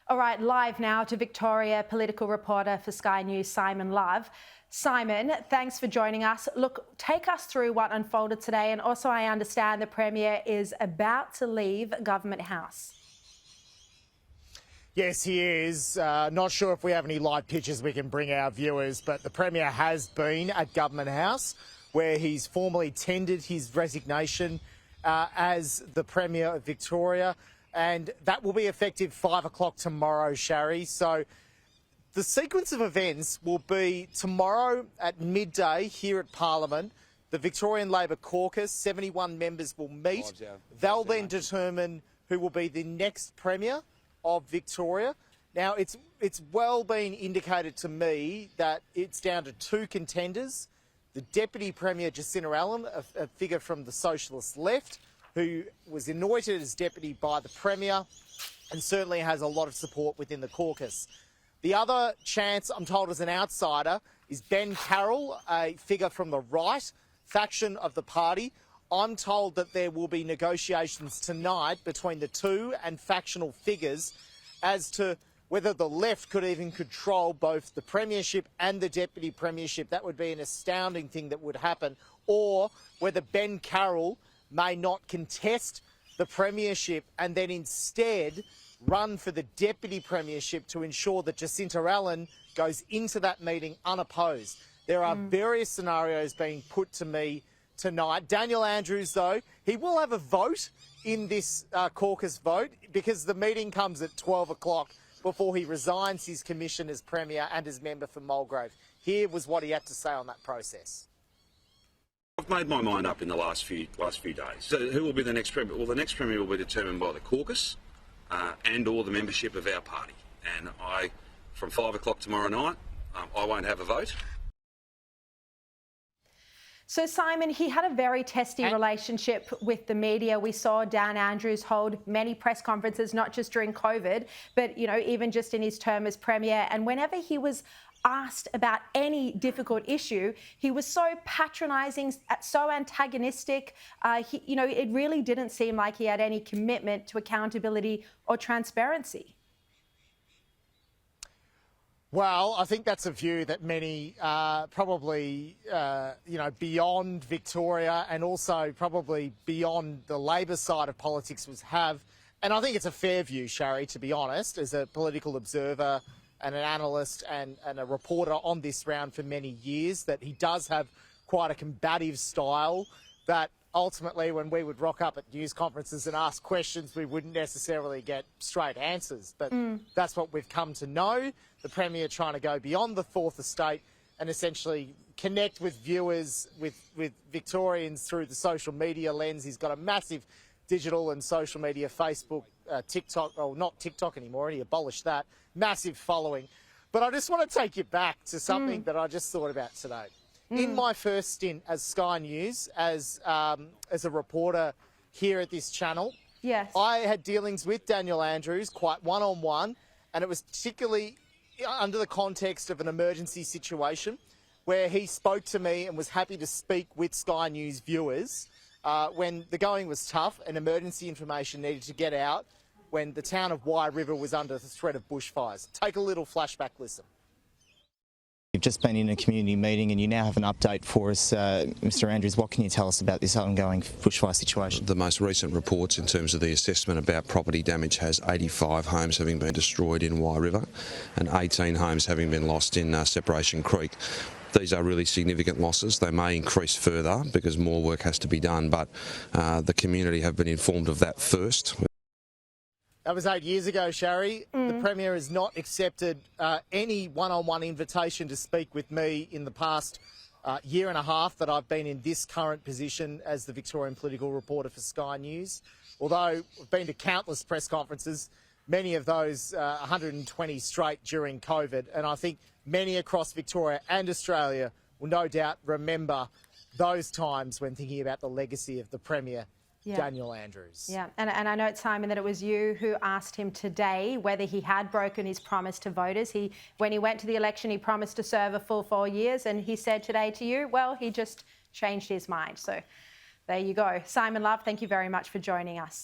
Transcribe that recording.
All right, live now to Victoria, political reporter for Sky News, Simon Love. Simon, thanks for joining us. Look, take us through what unfolded today, and also I understand the Premier is about to leave Government House. Yes, he is. Not sure if we have any live pictures we can bring our viewers, but the Premier has been at Government House, where he's formally tendered his resignation as the Premier of Victoria. And that will be effective 5 o'clock tomorrow, Sharri. So the sequence of events will be tomorrow at midday here at Parliament. The Victorian Labor caucus, 71 members will meet. They'll then determine who will be the next Premier of Victoria. Now, it's well been indicated to me that it's down to two contenders. The Deputy Premier Jacinta Allan, a figure from the socialist left, who was anointed as deputy by the Premier and certainly has a lot of support within the caucus. The other chance, I'm told, as an outsider, is Ben Carroll, a figure from the right faction of the party. I'm told that there will be negotiations tonight between the two and factional figures as to whether the left could even control both the premiership and the deputy premiership. That would be an astounding thing that would happen. Or whether Ben Carroll may not contest the premiership and then instead run for the deputy premiership to ensure that Jacinta Allan goes into that meeting unopposed. There are various scenarios being put to me tonight. Daniel Andrews, though, he will have a vote in this caucus vote because the meeting comes at 12 o'clock before he resigns his commission as Premier and as member for Mulgrave. Here was what he had to say on that process. I've made my mind up in the last few days. So who will be the next Premier? Well, the next Premier will be determined by the caucus and or the membership of our party. And from 5 o'clock tomorrow night, I won't have a vote. So, Simon, he had a very testy relationship with the media. We saw Dan Andrews hold many press conferences, not just during COVID, but, you know, even just in his term as Premier. And whenever he was asked about any difficult issue, he was so patronising, so antagonistic. It really didn't seem like he had any commitment to accountability or transparency. Well, I think that's a view that many probably, beyond Victoria and also probably beyond the Labor side of politics have. And I think it's a fair view, Sharri, to be honest, as a political observer and an analyst and a reporter on this round for many years, that he does have quite a combative style that ultimately when we would rock up at news conferences and ask questions, we wouldn't necessarily get straight answers. But that's what we've come to know. The Premier trying to go beyond the Fourth Estate and essentially connect with viewers, with Victorians through the social media lens. He's got a massive digital and social media, Facebook, TikTok, not TikTok anymore, he abolished that, massive following. But I just want to take you back to something that I just thought about today. In my first stint as Sky News, as a reporter here at this channel, yes, I had dealings with Daniel Andrews quite one-on-one, and it was particularly under the context of an emergency situation where he spoke to me and was happy to speak with Sky News viewers when the going was tough and emergency information needed to get out when the town of Wye River was under the threat of bushfires. Take a little flashback listen. You've just been in a community meeting and you now have an update for us. Mr Andrews, what can you tell us about this ongoing bushfire situation? The most recent reports in terms of the assessment about property damage has 85 homes having been destroyed in Wye River and 18 homes having been lost in Separation Creek. These are really significant losses. They may increase further because more work has to be done, but the community have been informed of that first. That was 8 years ago, Sharri. The Premier has not accepted any one-on-one invitation to speak with me in the past year and a half that I've been in this current position as the Victorian political reporter for Sky News. Although I've been to countless press conferences, many of those 120 straight during COVID, and I think many across Victoria and Australia will no doubt remember those times when thinking about the legacy of the Premier, Daniel Andrews. Yeah, and I note, Simon, that it was you who asked him today whether he had broken his promise to voters. When he went to the election, he promised to serve a full 4 years, and he said today to you, well, he just changed his mind. So there you go. Simon Love, thank you very much for joining us.